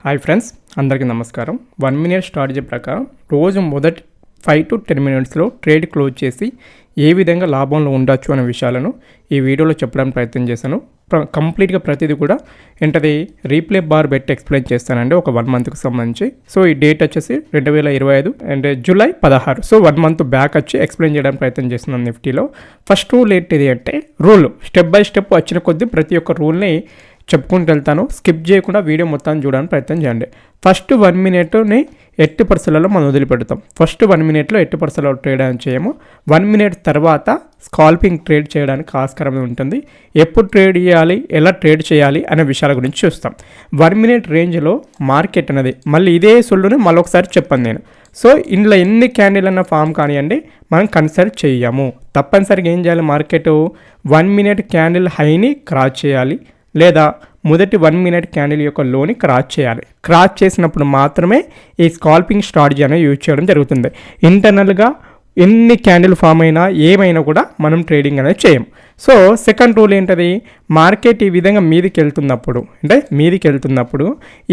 Hi friends, అందరికీ నమస్కారం. 1 minute strategy ప్రకారం రోజు మొదటి 5 to 10 మినిట్స్లో ట్రేడ్ క్లోజ్ చేసి ఏ విధంగా లాభంలో ఉండొచ్చు అనే విషయాలను ఈ వీడియోలో చెప్పడానికి ప్రయత్నం చేశాను. కంప్లీట్గా ప్రతిదీ కూడా ఏంటది రీప్లే బార్ పెట్టి ఎక్స్ప్లెయిన్ చేస్తానండి ఒక 1 మంత్కి సంబంధించి. సో ఈ డేట్ వచ్చేసి 2025 and July 16. So 1 month back వచ్చి ఎక్స్ప్లెయిన్ చేయడానికి ప్రయత్నం చేస్తున్నాను నిఫ్టీలో. ఫస్ట్ రూల్ ఏంటిది అంటే రూల్ స్టెప్ బై స్టెప్ వచ్చిన కొద్దీ ప్రతి ఒక్క రూల్ని చెప్పుకుంటూ వెళ్తాను. స్కిప్ చేయకుండా వీడియో మొత్తాన్ని చూడడానికి ప్రయత్నం చేయండి. ఫస్ట్ 1 మినిట్ని 80% మనం వదిలిపెడతాం. ఫస్ట్ 1 మినిట్లో 80% ట్రేడ్ అని చేయము. 1 మినిట్ తర్వాత స్కాల్పింగ్ ట్రేడ్ చేయడానికి ఆస్కారం ఉంటుంది. ఎప్పుడు ట్రేడ్ చేయాలి, ఎలా ట్రేడ్ చేయాలి అనే విషయాల గురించి చూస్తాం. 1 మినిట్ రేంజ్లో మార్కెట్ అనేది మళ్ళీ ఇదే సొల్లుని మళ్ళొకసారి చెప్పాను నేను. సో ఇందులో ఎన్ని క్యాండిల్ అన్న ఫామ్ కానివ్వండి మనం కన్సిడర్ చేయము. తప్పనిసరిగా ఏం చేయాలి, మార్కెట్ 1 మినిట్ క్యాండిల్ హైని క్రాస్ చేయాలి లేదా మొదటి 1 మినిట్ క్యాండిల్ యొక్క లోని క్రాస్ చేయాలి. క్రాస్ చేసినప్పుడు మాత్రమే ఈ స్కాల్పింగ్ స్ట్రాటజీ అనేది యూజ్ చేయడం జరుగుతుంది. ఇంటర్నల్గా ఎన్ని క్యాండిల్ ఫామ్ అయినా ఏమైనా కూడా మనం ట్రేడింగ్ అనేది చేయం. సో సెకండ్ రూల్ ఏంటది, మార్కెట్ ఈ విధంగా మీదికి వెళ్తున్నప్పుడు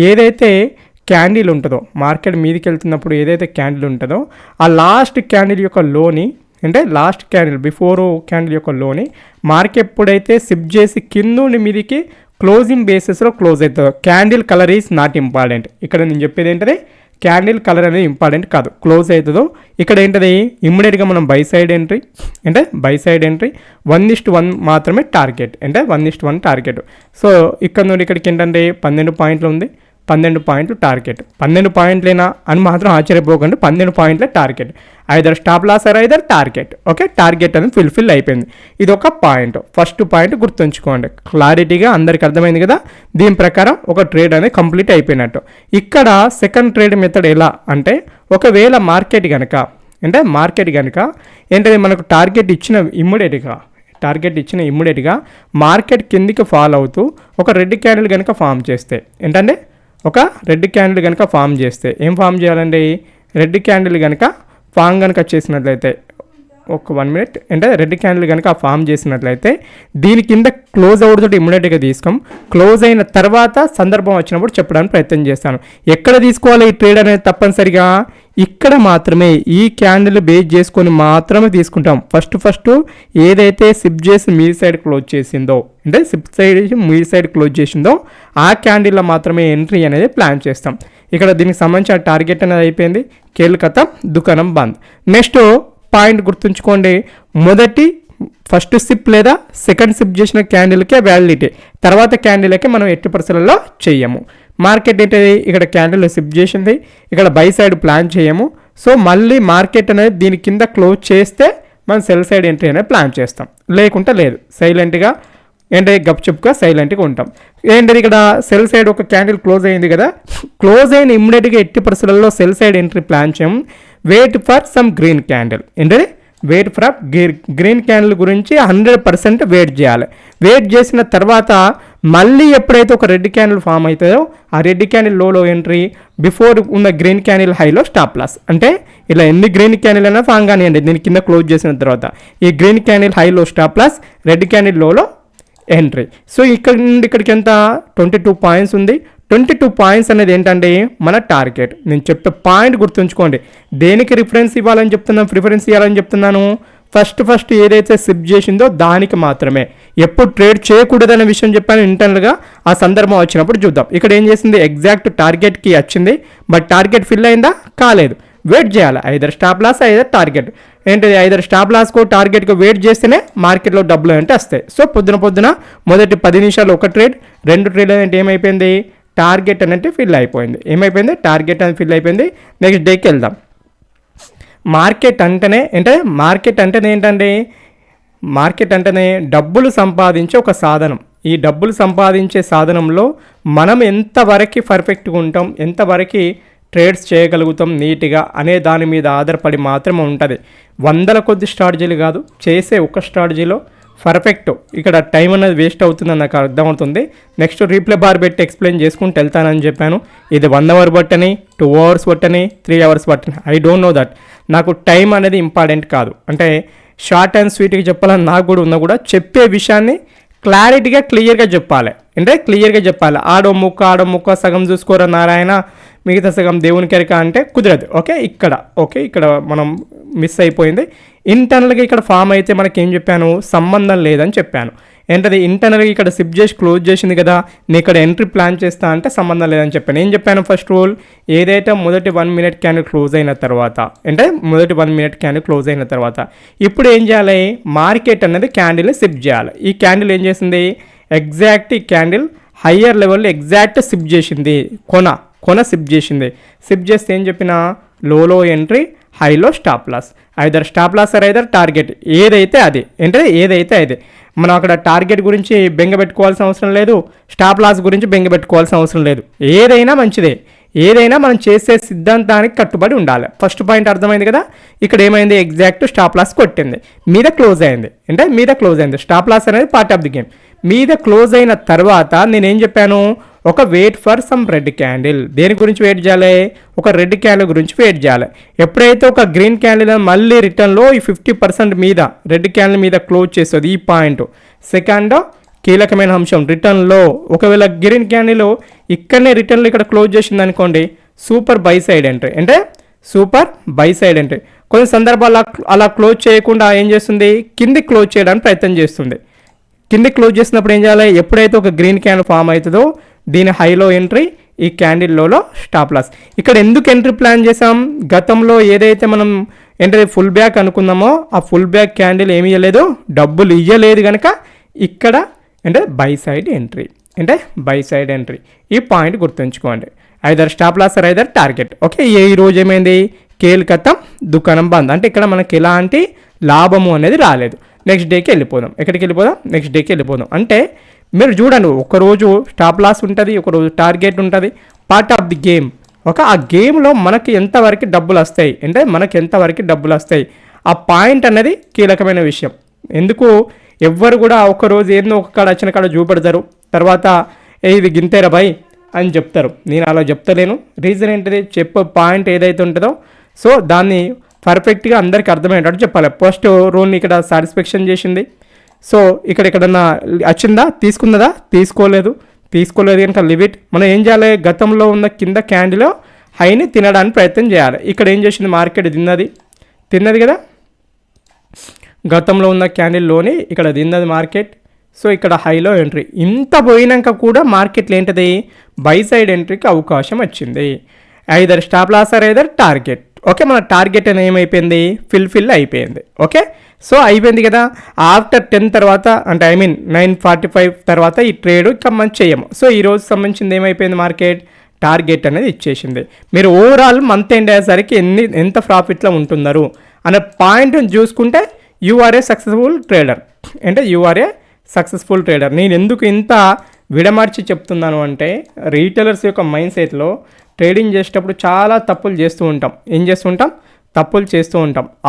ఏదైతే క్యాండిల్ ఉంటుందో, మార్కెట్ మీదికి వెళ్తున్నప్పుడు ఏదైతే క్యాండిల్ ఉంటుందో ఆ లాస్ట్ క్యాండిల్ యొక్క లోని లాస్ట్ క్యాండిల్ బిఫోర్ క్యాండిల్ యొక్క లోని మార్కెట్ ఎప్పుడైతే సిప్ చేసి కింద మీదికి క్లోజింగ్ బేసిస్లో క్లోజ్ అవుతుందో, candle colour is not important. ఇక్కడ నేను చెప్పేది ఏంటంటే క్యాండిల్ కలర్ అనేది ఇంపార్టెంట్ కాదు, క్లోజ్ అవుతుందో ఇక్కడ ఏంటది ఇమ్మీడియట్గా మనం బై సైడ్ ఎంట్రీ 1:1 మాత్రమే టార్గెట్, 1:1 టార్గెట్. సో ఇక్కడ నుండి ఇక్కడికి ఏంటంటే 12 పాయింట్లు ఉంది, 12 పాయింట్లు టార్గెట్. 12 పాయింట్లేనా అని మాత్రం ఆశ్చర్యపోకండి, 12 పాయింట్లే target. Either stop loss or either target. Okay, target అనేది ఫుల్ఫిల్ అయిపోయింది. ఇది ఒక పాయింట్, ఫస్ట్ పాయింట్ గుర్తుంచుకోండి. క్లారిటీగా అందరికి అర్థమైంది కదా. దీని ప్రకారం ఒక ట్రేడ్ అనేది కంప్లీట్ అయిపోయినట్టు. ఇక్కడ సెకండ్ ట్రేడ్ మెథడ్ ఎలా అంటే, ఒకవేళ మార్కెట్ కనుక ఏంటంటే మనకు టార్గెట్ ఇచ్చిన ఇమ్మీడియట్గా మార్కెట్ కిందికి ఫాలో అవుతూ ఒక రెడ్ క్యాండిల్ కనుక ఫామ్ చేస్తే ఒక రెడ్ క్యాండిల్ కనుక ఫామ్ చేస్తే ఏం ఫామ్ చేయాలండి, రెడ్ క్యాండిల్ కనుక ఫామ్ కనుక చేసినట్లయితే ఒక 1 మినిట్ రెడ్ క్యాండిల్ కనుక ఫామ్ చేసినట్లయితే దీని కింద క్లోజ్ అవుతుంటే ఇమ్మీడియట్గా తీసుకోం. క్లోజ్ అయిన తర్వాత సందర్భం వచ్చినప్పుడు చెప్పడానికి ప్రయత్నం చేస్తాను. ఎక్కడ తీసుకోవాలి ఈ ట్రేడ్ అనేది, తప్పనిసరిగా ఇక్కడ మాత్రమే ఈ క్యాండిల్ బేస్ చేసుకొని మాత్రమే తీసుకుంటాం. ఫస్ట్ ఏదైతే సిప్ చేసి మీ సైడ్ క్లోజ్ చేసిందో, మీ సైడ్ క్లోజ్ చేసిందో ఆ క్యాండిల్లో మాత్రమే ఎంట్రీ అనేది ప్లాన్ చేస్తాం. ఇక్కడ దీనికి సంబంధించిన టార్గెట్ అనేది అయిపోయింది. కేల్కతా దుకాణం బంద్. నెక్స్ట్ పాయింట్ గుర్తుంచుకోండి, ఫస్ట్ సిప్ లేదా సెకండ్ సిప్ చేసిన క్యాండిల్కే వ్యాలిడిటీ, తర్వాత క్యాండిల్కే మనం 80%లో చేయము. మార్కెట్ ఏంటది, ఇక్కడ క్యాండిల్ సిప్ చేసింది, ఇక్కడ బై సైడ్ ప్లాన్ చేయము. సో మళ్ళీ మార్కెట్ అనేది దీని కింద క్లోజ్ చేస్తే మనం సెల్ సైడ్ ఎంట్రీ అనేది ప్లాన్ చేస్తాం, లేకుంటే లేదు. సైలెంట్గా గప్చుప్గా సైలెంట్గా ఉంటాం. ఇక్కడ సెల్ సైడ్ ఒక క్యాండిల్ క్లోజ్ అయింది కదా, క్లోజ్ అయిన ఇమ్మీడియట్గా 80%లో సెల్ సైడ్ ఎంట్రీ ప్లాన్ చేయం. Wait for some green candle, green candle గురించి 100% వెయిట్ చేయాలి. వెయిట్ చేసిన తర్వాత మళ్ళీ ఎప్పుడైతే ఒక రెడ్ క్యాండిల్ ఫామ్ అవుతుందో ఆ రెడ్ క్యాండిల్ లోలో ఎంట్రీ, బిఫోర్ ఉన్న గ్రీన్ క్యాండిల్ హైలో స్టాప్ లాస్. ఇలా ఎన్ని గ్రీన్ క్యాండిల్ అయినా ఫామ్ కానివ్వండి, దీని కింద క్లోజ్ చేసిన తర్వాత ఈ గ్రీన్ క్యాండిల్ హైలో స్టాప్ లాస్, రెడ్ క్యాండిల్ లోలో ఎంట్రీ. సో ఇక్కడ నుండి ఇక్కడికి ఎంత 22 పాయింట్స్ ఉంది. 22 పాయింట్స్ అనేది ఏంటంటే మన టార్గెట్. నేను చెప్పే పాయింట్ గుర్తుంచుకోండి. దేనికి ప్రిఫరెన్స్ ఇవ్వాలని చెప్తున్నాను, ఫస్ట్ ఏదైతే సిప్ చేసిందో దానికి మాత్రమే. ఎప్పుడు ట్రేడ్ చేయకూడదనే విషయం చెప్పాను ఇంటర్నల్గా. ఆ సందర్భం వచ్చినప్పుడు చూద్దాం. ఇక్కడ ఏం చేసింది, ఎగ్జాక్ట్ టార్గెట్కి వచ్చింది, బట్ టార్గెట్ ఫిల్ అయిందా, కాలేదు. వెయిట్ చేయాలి, either stop loss either target. Either stop లాస్కో టార్గెట్కో వెయిట్ చేస్తేనే మార్కెట్లో డబ్బులు అంటే వస్తాయి. సో పొద్దున మొదటి 10 నిమిషాలు ఒక ట్రేడ్, 2 ట్రేడ్ అంటే ఏమైపోయింది, టార్గెట్ అనేది ఫిల్ అయిపోయింది. టార్గెట్ అనేది ఫిల్ అయిపోయింది. నెక్స్ట్ డేకి వెళ్దాం. మార్కెట్ అంటేనే డబ్బులు సంపాదించే ఒక సాధనం. ఈ డబ్బులు సంపాదించే సాధనంలో మనం ఎంతవరకు పర్ఫెక్ట్గా ఉంటాం, ఎంతవరకు ట్రేడ్స్ చేయగలుగుతాం నీట్గా అనే దాని మీద ఆధారపడి మాత్రమే ఉంటుంది. 100 కొద్ది స్ట్రాటజీలు కాదు, చేసే ఒక స్ట్రాటజీలో పర్ఫెక్ట్. ఇక్కడ టైం అనేది వేస్ట్ అవుతుందని నాకు అర్థమవుతుంది. నెక్స్ట్ రీప్లే బార్ పెట్టి ఎక్స్ప్లెయిన్ చేసుకుంటూ వెళ్తానని చెప్పాను. ఇది 1 అవర్ బట్టని, 2 అవర్స్ బట్టని, 3 అవర్స్ బట్టని, ఐ డోంట్ నో దట్. నాకు టైం అనేది ఇంపార్టెంట్ కాదు. షార్ట్ అండ్ స్వీట్గా చెప్పాలని నాకు కూడా చెప్పే విషయాన్ని క్లారిటీగా క్లియర్గా చెప్పాలి. అంటే క్లియర్గా చెప్పాలి. ఆడో ముక్క సగం చూసుకోరా నారాయణ, మిగతా సగం దేవుని కెరక అంటే కుదరదు. ఇక్కడ మనం మిస్ అయిపోయింది. ఇంటర్నల్గా ఇక్కడ ఫామ్ అయితే మనకి ఏం చెప్పాను, సంబంధం లేదని చెప్పాను. ఏంటది, ఇంటర్నల్గా ఇక్కడ సిప్ చేసి క్లోజ్ చేసింది కదా, నేను ఇక్కడ ఎంట్రీ ప్లాన్ చేస్తా అంటే సంబంధం లేదని చెప్పాను. ఏం చెప్పాను, ఫస్ట్ రూల్ ఏదైతే మొదటి 1 మినిట్ క్యాండిల్ క్లోజ్ అయిన తర్వాత, అంటే మొదటి 1 మినిట్ క్యాండిల్ క్లోజ్ అయిన తర్వాత ఇప్పుడు ఏం చేయాలి, మార్కెట్ అనేది క్యాండిల్ని సిప్ చేయాలి. ఈ క్యాండిల్ ఏం చేసింది, ఎగ్జాక్ట్ ఈ క్యాండిల్ హయ్యర్ లెవెల్లో ఎగ్జాక్ట్ సిప్ చేసింది, కొన సిప్ చేసింది. సిప్ చేస్తే ఏం చెప్పినా, లోలో ఎంట్రీ, హైలో stop loss, either stop loss or either target, ఏదైతే అది. మనం అక్కడ టార్గెట్ గురించి బెంగ పెట్టుకోవాల్సిన అవసరం లేదు, స్టాప్ లాస్ గురించి బెంగ పెట్టుకోవాల్సిన అవసరం లేదు. ఏదైనా మంచిదే, ఏదైనా మనం చేసే సిద్ధాంతానికి కట్టుబడి ఉండాలి. ఫస్ట్ పాయింట్ అర్థమైంది కదా. ఇక్కడ ఏమైంది, ఎగ్జాక్ట్ స్టాప్ లాస్ కొట్టింది, మీద క్లోజ్ అయింది. స్టాప్ లాస్ అనేది పార్ట్ ఆఫ్ ది గేమ్. మీద క్లోజ్ అయిన తర్వాత నేనేం చెప్పాను, ఒక wait for some red candle. దేని గురించి వెయిట్ చేయాలి, ఒక రెడ్ క్యాండిల్ గురించి వెయిట్ చేయాలి. ఎప్పుడైతే ఒక గ్రీన్ క్యాండిల్ మళ్ళీ రిటర్న్లో ఈ 50% మీద రెడ్ క్యాండిల్ మీద క్లోజ్ చేస్తుంది, ఈ పాయింట్ సెకండ్ కీలకమైన అంశం. రిటర్న్లో ఒకవేళ గ్రీన్ క్యాండిల్ ఇక్కడనే రిటర్న్లో ఇక్కడ క్లోజ్ చేసింది అనుకోండి, సూపర్ బై సైడ్ ఎంట్రీ. కొన్ని సందర్భాల్లో అలా క్లోజ్ చేయకుండా ఏం చేస్తుంది, కింది క్లోజ్ చేయడానికి ప్రయత్నం చేస్తుంది. కింది క్లోజ్ చేసినప్పుడు ఏం చేయాలి, ఎప్పుడైతే ఒక గ్రీన్ క్యాండిల్ ఫామ్ అవుతుందో దీని హైలో ఎంట్రీ, ఈ క్యాండిల్లో స్టాప్ లాస్. ఇక్కడ ఎందుకు ఎంట్రీ ప్లాన్ చేసాం, గతంలో ఏదైతే మనం ఎంట్రీ ఫుల్ బ్యాక్ అనుకున్నామో ఆ ఫుల్ బ్యాక్ క్యాండిల్ ఏమి ఇవ్వలేదు, డబ్బులు ఇవ్వలేదు కనుక ఇక్కడ అంటే బై సైడ్ ఎంట్రీ. ఈ పాయింట్ గుర్తుంచుకోండి, either stop loss or either target. Okay, ఈ రోజు ఏమైంది, కేల్కతం దుకాణం బంద్, అంటే ఇక్కడ మనకి ఎలాంటి లాభము అనేది రాలేదు. నెక్స్ట్ డేకి వెళ్ళిపోదాం. నెక్స్ట్ డేకి వెళ్ళిపోదాం. అంటే మీరు చూడండి, ఒకరోజు స్టాప్ లాస్ ఉంటుంది, ఒకరోజు టార్గెట్ ఉంటుంది, పార్ట్ ఆఫ్ ది గేమ్. ఆ గేమ్లో మనకి ఎంతవరకు డబ్బులు వస్తాయి, ఆ పాయింట్ అనేది కీలకమైన విషయం. ఎందుకు ఎవ్వరు కూడా ఒకరోజు ఏదో ఒక కాడ వచ్చిన కాడ చూపెడతారు, తర్వాత ఇది గింతేరా బై అని చెప్తారు. నేను అలా చెప్తలేను. రీజన్ ఏంటిది, చెప్పే పాయింట్ ఏదైతే ఉంటుందో సో దాన్ని పర్ఫెక్ట్గా అందరికీ అర్థమయ్యేటట్టు చెప్పాలి. ఫస్ట్ రూల్ని ఇక్కడ సాటిస్ఫాక్షన్ చేసింది. సో ఎక్కడన్నా వచ్చిందా, తీసుకోలేదు కనుక లిమిట్. మనం ఏం చేయాలి, గతంలో ఉన్న కింద క్యాండిల్ హైని తినడానికి ప్రయత్నం చేయాలి. ఇక్కడ ఏం చేసింది, మార్కెట్ తిన్నది కదా, గతంలో ఉన్న క్యాండిల్లోని ఇక్కడ తిన్నది మార్కెట్. సో ఇక్కడ హైలో ఎంట్రీ. ఇంత పోయినాక కూడా మార్కెట్లో ఏంటిది, బై సైడ్ ఎంట్రీకి అవకాశం వచ్చింది. Either stop loss or either target. Okay, మన టార్గెట్ అనేది ఏమైపోయింది, ఫిల్ అయిపోయింది. ఓకే, సో అయిపోయింది కదా. ఆఫ్టర్ 10 తర్వాత అంటే 9:45 తర్వాత ఈ ట్రేడ్ ఇక మనం చేయము. సో ఈ రోజు సంబంధించింది ఏమైపోయింది, మార్కెట్ టార్గెట్ అనేది ఇచ్చేసింది. మీరు ఓవరాల్ మంత్ ఎండ్ అయ్యేసరికి ఎంత ప్రాఫిట్లో ఉంటున్నారు అనే పాయింట్ని చూసుకుంటే you are a successful trader. నేను ఎందుకు ఇంత విడమర్చి చెప్తున్నాను అంటే, రీటైలర్స్ యొక్క మైండ్ సెట్లో ట్రేడింగ్ చేసేటప్పుడు చాలా తప్పులు చేస్తూ ఉంటాం.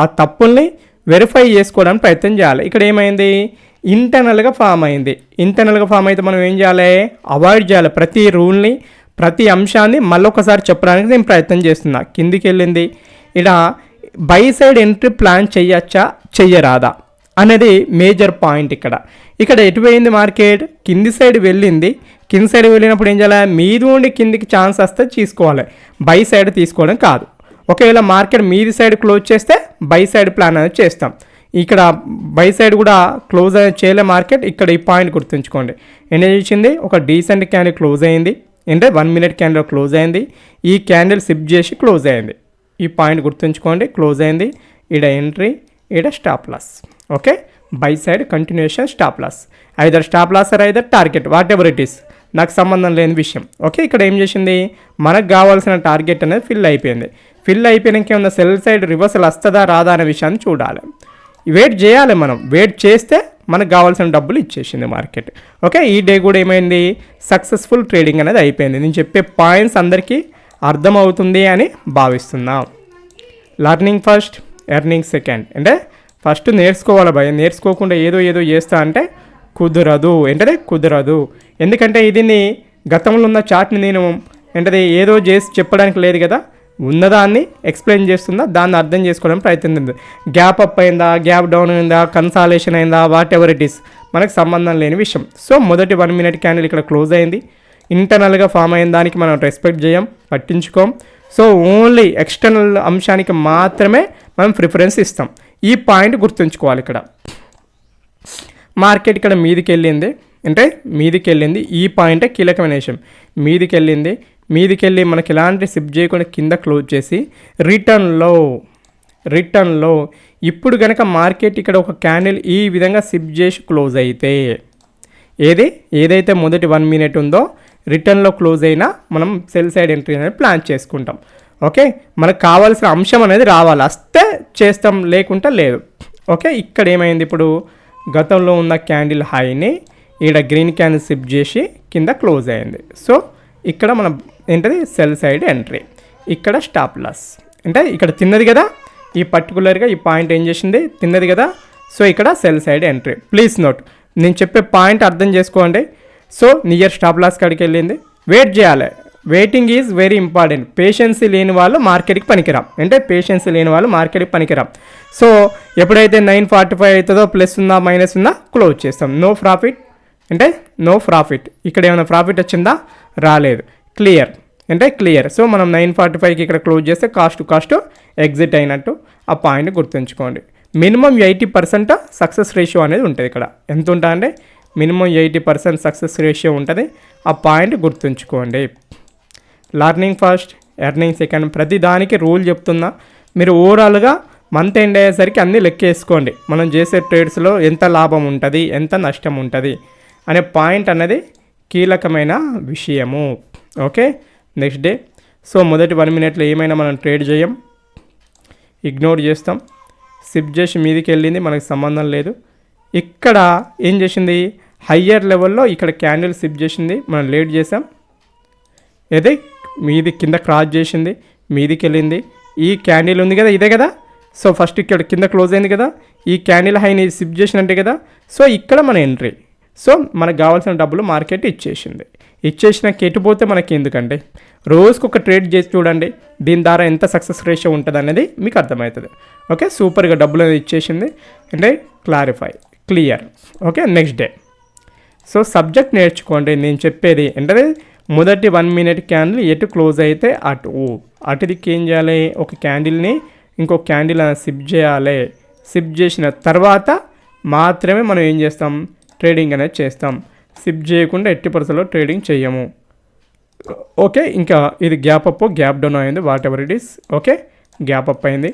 ఆ తప్పుల్ని వెరిఫై చేసుకోవడానికి ప్రయత్నం చేయాలి. ఇక్కడ ఏమైంది, ఇంటర్నల్గా ఫామ్ అయితే మనం ఏం చేయాలి, అవాయిడ్ చేయాలి. ప్రతి రూల్ని, ప్రతి అంశాన్ని మళ్ళొకసారి చెప్పడానికి నేను ప్రయత్నం చేస్తున్నా. కిందికి వెళ్ళింది, ఇలా బై సైడ్ ఎంట్రీ ప్లాన్ చెయ్యరాదా అనేది మేజర్ పాయింట్. ఇక్కడ ఎటు పోయింది మార్కెట్, కింది సైడ్ వెళ్ళినప్పుడు ఏం చేయాలి, మీది ఉండి కిందికి ఛాన్స్ వస్తే తీసుకోవాలి, బై సైడ్ తీసుకోవడం కాదు. ఒకవేళ మార్కెట్ మీది సైడ్ క్లోజ్ చేస్తే బై సైడ్ ప్లాన్ అనేది చేస్తాం. ఇక్కడ బై సైడ్ కూడా క్లోజ్ చేయలే మార్కెట్. ఇక్కడ ఈ పాయింట్ గుర్తుంచుకోండి, ఏం చేసింది, ఒక డీసెంట్ క్యాండిల్ క్లోజ్ అయింది, అంటే 1 మినిట్ క్యాండిల్ క్లోజ్ అయింది, ఈ క్యాండిల్ సిప్ చేసి క్లోజ్ అయింది. ఈ పాయింట్ గుర్తుంచుకోండి, క్లోజ్ అయింది, ఈడ ఎంట్రీ, ఈడ stop loss. Okay, buy side continuation stop loss, either stop loss or either target, whatever it is, నాకు సంబంధం లేని విషయం. ఓకే, ఇక్కడ ఏం చేసింది, మనకు కావాల్సిన టార్గెట్ అనేది ఫిల్ అయిపోయినాక ఏమన్నా సెల్ సైడ్ రివర్సల్ వస్తుందా రాదా అనే విషయాన్ని చూడాలి. వెయిట్ చేయాలి. మనం వెయిట్ చేస్తే మనకు కావాల్సిన డబ్బులు ఇచ్చేసింది మార్కెట్. ఓకే, ఈ డే కూడా ఏమైంది, సక్సెస్ఫుల్ ట్రేడింగ్ అనేది అయిపోయింది. నేను చెప్పే పాయింట్స్ అందరికీ అర్థమవుతుంది అని భావిస్తున్నాం. Learning first, earning second. అంటే ఫస్ట్ నేర్చుకోవాలి భయ, నేర్చుకోకుండా ఏదో చేస్తా అంటే కుదరదు. ఎందుకంటే దీన్ని గతంలో ఉన్న చార్ట్ని నేను ఏదో చేసి చెప్పడానికి లేదు కదా. ఉన్నదాన్ని ఎక్స్ప్లెయిన్ చేస్తుందా, దాన్ని అర్థం చేసుకోవడానికి ప్రయత్నిస్తుంది. గ్యాప్ అప్ అయిందా, గ్యాప్ డౌన్ అయిందా, కన్సాలేషన్ అయిందా, వాట్ ఎవర్ ఇట్ ఈస్ మనకు సంబంధం లేని విషయం. సో మొదటి 1 మినిట్ క్యాండిల్ ఇక్కడ క్లోజ్ అయింది. ఇంటర్నల్గా ఫామ్ అయిన దానికి మనం రెస్పెక్ట్ చేయం, పట్టించుకోం. సో ఓన్లీ ఎక్స్టర్నల్ అంశానికి మాత్రమే మనం ప్రిఫరెన్స్ ఇస్తాం. ఈ పాయింట్ గుర్తుంచుకోవాలి. ఇక్కడ మార్కెట్ ఇక్కడ మీదికి వెళ్ళింది అంటే మీదికి వెళ్ళింది, ఈ పాయింటే కీలకమైన విషయం. మీదికి వెళ్ళి మనకి ఎలాంటి సిప్ చేయకుండా కింద క్లోజ్ చేసి రిటర్న్లో ఇప్పుడు కనుక మార్కెట్ ఇక్కడ ఒక క్యాండిల్ ఈ విధంగా సిప్ చేసి క్లోజ్ అయితే ఏదైతే మొదటి 1 మినిట్ ఉందో రిటర్న్లో క్లోజ్ అయినా మనం సెల్ సైడ్ ఎంట్రీ అనేది ప్లాన్ చేసుకుంటాం. ఓకే, మనకు కావాల్సిన అంశం అనేది రావాలి, వస్తే చేస్తాం, లేకుంటే లేదు. ఓకే, ఇక్కడ ఏమైంది, ఇప్పుడు గతంలో ఉన్న క్యాండిల్ హైని ఇక్కడ గ్రీన్ క్యాండిల్ సిప్ చేసి కింద క్లోజ్ అయింది. సో ఇక్కడ మనం ఏంటది సెల్ సైడ్ ఎంట్రీ, ఇక్కడ స్టాప్ లాస్. అంటే ఇక్కడ తిన్నది కదా, ఈ పర్టికులర్గా ఈ పాయింట్ ఏం చేసింది, తిన్నది కదా. సో ఇక్కడ sell side entry. Please note, నేను చెప్పే పాయింట్ అర్థం చేసుకోండి. సో నియర్ స్టాప్ లాస్ కాడికి వెళ్ళింది, వెయిట్ చేయాలి. Waiting is very important. Patience లేని వాళ్ళు మార్కెట్కి పనికిరాం. అంటే పేషెన్సీ లేని వాళ్ళు మార్కెట్కి పనికిరాం. సో ఎప్పుడైతే 9:45 అవుతుందో ప్లస్ ఉందా మైనస్ ఉందా క్లోజ్ చేస్తాం. నో ప్రాఫిట్ అంటే నో ప్రాఫిట్. ఇక్కడ ఏమైనా ప్రాఫిట్ వచ్చిందా, రాలేదు, క్లియర్ అంటే క్లియర్. సో మనం 9:45కి ఇక్కడ క్లోజ్ చేస్తే కాస్ట్ ఎగ్జిట్ అయినట్టు. ఆ పాయింట్ గుర్తుంచుకోండి. మినిమం 80% సక్సెస్ రేషియో అనేది ఉంటుంది. ఇక్కడ ఎంత ఉంటుంది అంటే మినిమం 80% సక్సెస్ రేషియో ఉంటుంది. ఆ పాయింట్ గుర్తుంచుకోండి. లర్నింగ్ ఫస్ట్, ఎర్నింగ్ సెకండ్, ప్రతి దానికి రూల్ చెప్తున్నా. మీరు ఓవరాల్గా మంత్ ఎండ్ అయ్యేసరికి అన్నీ లెక్కేసుకోండి. మనం చేసే ట్రేడ్స్లో ఎంత లాభం ఉంటుంది, ఎంత నష్టం ఉంటుంది అనే పాయింట్ అనేది కీలకమైన విషయము. Okay, next day. సో మొదటి 1 మినిట్లో ఏమైనా మనం ట్రేడ్ చేయం, ఇగ్నోర్ చేస్తాం. సిప్ చేసి మీదికి వెళ్ళింది, మనకు సంబంధం లేదు. ఇక్కడ ఏం చేసింది, హయ్యర్ లెవెల్లో ఇక్కడ క్యాండిల్ సిప్ చేసింది, మనం లేట్ చేసాం. ఏదే మీది కింద క్రాస్ చేసింది, మీదికి వెళ్ళింది. ఈ క్యాండిల్ ఉంది కదా, ఇదే కదా. సో ఫస్ట్ ఇక్కడ కింద క్లోజ్ అయింది కదా, ఈ క్యాండిల్ హైని సిప్ చేసినట్టే కదా. సో ఇక్కడ మన ఎంట్రీ. సో మనకు కావాల్సిన డబ్బులు మార్కెట్ ఇచ్చేసిన కెట్టిపోతే మనకి ఎందుకంటే రోజుకు ఒక ట్రేడ్ చేసి చూడండి, దీని ద్వారా ఎంత సక్సెస్ రేషియో ఉంటుంది అనేది మీకు అర్థమవుతుంది. ఓకే, సూపర్గా డబ్బులు అనేది ఇచ్చేసింది అంటే clear. Okay, next day. So subject నేర్చుకోండి. నేను చెప్పేది అంటే మొదటి 1 మినిట్ క్యాండిల్ ఎటు క్లోజ్ అయితే అటుదికి ఏం చేయాలి, ఒక క్యాండిల్ని ఇంకో క్యాండిల్ సిప్ చేయాలి. సిప్ చేసిన తర్వాత మాత్రమే మనం ఏం చేస్తాం, ట్రేడింగ్ అనేది చేస్తాం. సిప్ చేయకుండా 80% ట్రేడింగ్ చేయము. ఓకే, ఇంకా ఇది గ్యాప్ అప్ గ్యాప్ డౌన్ అయింది, what ever it is. Okay, gap up అయింది.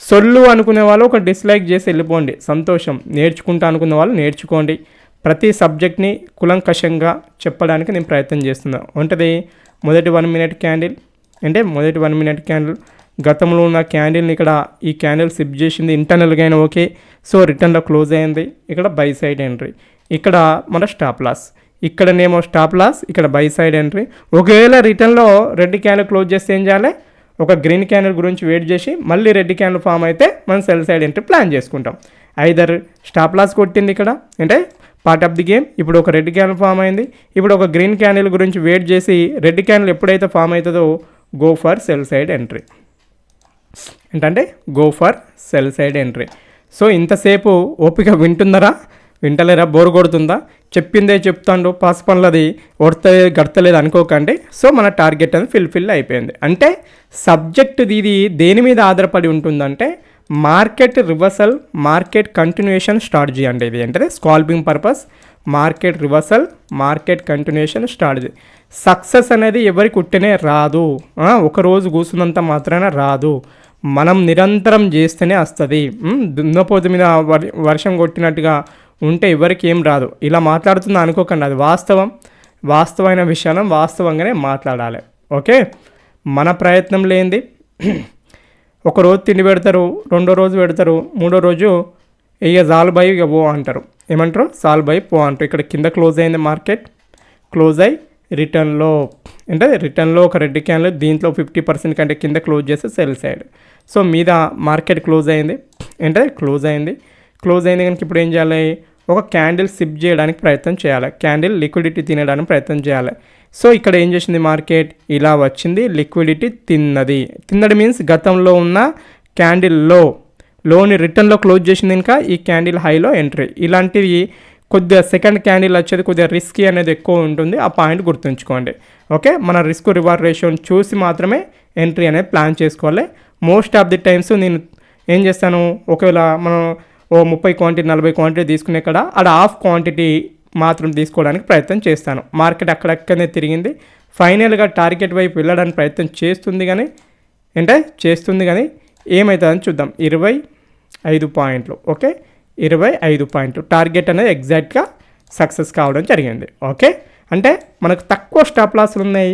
సొల్లు అనుకునే వాళ్ళు ఒక డిస్లైక్ చేసి వెళ్ళిపోండి, సంతోషం. నేర్చుకుంటా అనుకునే వాళ్ళు నేర్చుకోండి. ప్రతి సబ్జెక్ట్ని కులంకషంగా చెప్పడానికి నేను ప్రయత్నం చేస్తున్నాను. ఉంటుంది మొదటి 1 మినిట్ క్యాండిల్ అంటే మొదటి 1 మినిట్ క్యాండిల్ గతంలో ఉన్న క్యాండిల్ని ఇక్కడ ఈ క్యాండిల్ సిప్ చేసింది, ఇంటర్నల్గా అయినా ఓకే. సో రిటర్న్లో క్లోజ్ అయింది, ఇక్కడ బై సైడ్ ఎంట్రీ. ఇక్కడ మన స్టాప్ లాస్, ఇక్కడనేమో స్టాప్ లాస్, ఇక్కడ బై సైడ్ ఎంట్రీ. ఒకవేళ రిటర్న్లో రెడ్ క్యాండిల్ క్లోజ్ చేస్తే ఏం చేయాలి, ఒక గ్రీన్ క్యాండిల్ గురించి వెయిట్ చేసి మళ్ళీ రెడ్ క్యాండిల్ ఫామ్ అయితే మనం సెల్ సైడ్ ఎంట్రీ ప్లాన్ చేసుకుంటాం. ఐదర్ స్టాప్ లాస్ కొట్టింది ఇక్కడ అంటే పార్ట్ ఆఫ్ ది గేమ్. ఇప్పుడు ఒక రెడ్ క్యాండిల్ ఫామ్ అయింది, ఇప్పుడు ఒక గ్రీన్ క్యాండిల్ గురించి వెయిట్ చేసి రెడ్ క్యాండిల్ ఎప్పుడైతే ఫామ్ అవుతుందో go for sell side entry. ఏంటంటే go for sell side entry. So ఇంతసేపు ఓపిక వింటలేరా, బోర్ కొడుతుందా, చెప్పిందే చెప్తాండు పాస్ పనులది గడతలేదు అనుకోకండి. సో మన టార్గెట్ అనేది ఫిల్ అయిపోయింది. అంటే సబ్జెక్ట్ ఇది దేని మీద ఆధారపడి ఉంటుందంటే market reversal, market continuation strategy అంటే ఇది అంటే scalping purpose, market reversal, market continuation strategy. Success అనేది ఎవరికి ఉట్టనే రాదు, ఒకరోజు కూర్చున్నంత మాత్రాన రాదు. మనం నిరంతరం చేస్తేనే వస్తుంది. దున్నపోతు మీద వర్షం కొట్టినట్టుగా ఉంటే ఎవరికి ఏం రాదు. ఇలా మాట్లాడుతున్నా అనుకోకండి, అది వాస్తవమైన విషయాలను వాస్తవంగానే మాట్లాడాలి. ఓకే, మన ప్రయత్నం లేనిది ఒక రోజు తిండి పెడతారు, రెండో రోజు పెడతారు, మూడో రోజు ఇక సాల్వ్ ఇక పో అంటారు. ఏమంటారు, సాల్వ్ పో అంటారు. ఇక్కడ కింద క్లోజ్ అయింది, మార్కెట్ క్లోజ్ అయ్యి రిటర్న్లో అంటే రిటర్న్లో ఒక రెడ్ క్యాండిల్ దీంట్లో 50% కంటే కింద క్లోజ్ చేస్తే సెల్ సైడ్. సో మీద మార్కెట్ క్లోజ్ అయింది అంటే క్లోజ్ అయింది కనుక ఇప్పుడు ఏం చేయాలి, ఒక క్యాండిల్ సిప్ చేయడానికి ప్రయత్నం చేయాలి, క్యాండిల్ లిక్విడిటీ తినడానికి ప్రయత్నం చేయాలి. సో ఇక్కడ ఏం చేసింది మార్కెట్, ఇలా వచ్చింది, లిక్విడిటీ తిన్నది మీన్స్ గతంలో ఉన్న క్యాండిల్ లోని రిటర్న్లో క్లోజ్ చేసింది, ఇంకా ఈ క్యాండిల్ హైలో ఎంట్రీ. ఇలాంటివి కొద్దిగా సెకండ్ క్యాండిల్ వచ్చేది కొద్దిగా రిస్కీ అనేది ఎక్కువ ఉంటుంది, ఆ పాయింట్ గుర్తుంచుకోండి. ఓకే, మన రిస్క్ రివార్డ్ రేషియోని చూసి మాత్రమే ఎంట్రీ అనేది ప్లాన్ చేసుకోవాలి. మోస్ట్ ఆఫ్ ది టైమ్స్ నేను ఏం చేస్తాను, ఒకవేళ మనం 30 క్వాంటిటీ 40 క్వాంటిటీ తీసుకునే కదా అక్కడ హాఫ్ క్వాంటిటీ మాత్రం తీసుకోవడానికి ప్రయత్నం చేస్తాను. మార్కెట్ అక్కడక్కడనే తిరిగింది, ఫైనల్గా టార్గెట్ వైపు వెళ్ళడానికి ప్రయత్నం చేస్తుంది కానీ ఏమవుతుందని చూద్దాం. 25 పాయింట్లు, ఓకే 25 పాయింట్లు టార్గెట్ అనేది ఎగ్జాక్ట్గా సక్సెస్ కావడం జరిగింది. ఓకే, అంటే మనకు తక్కువ స్టాప్ లాస్లు ఉన్నాయి,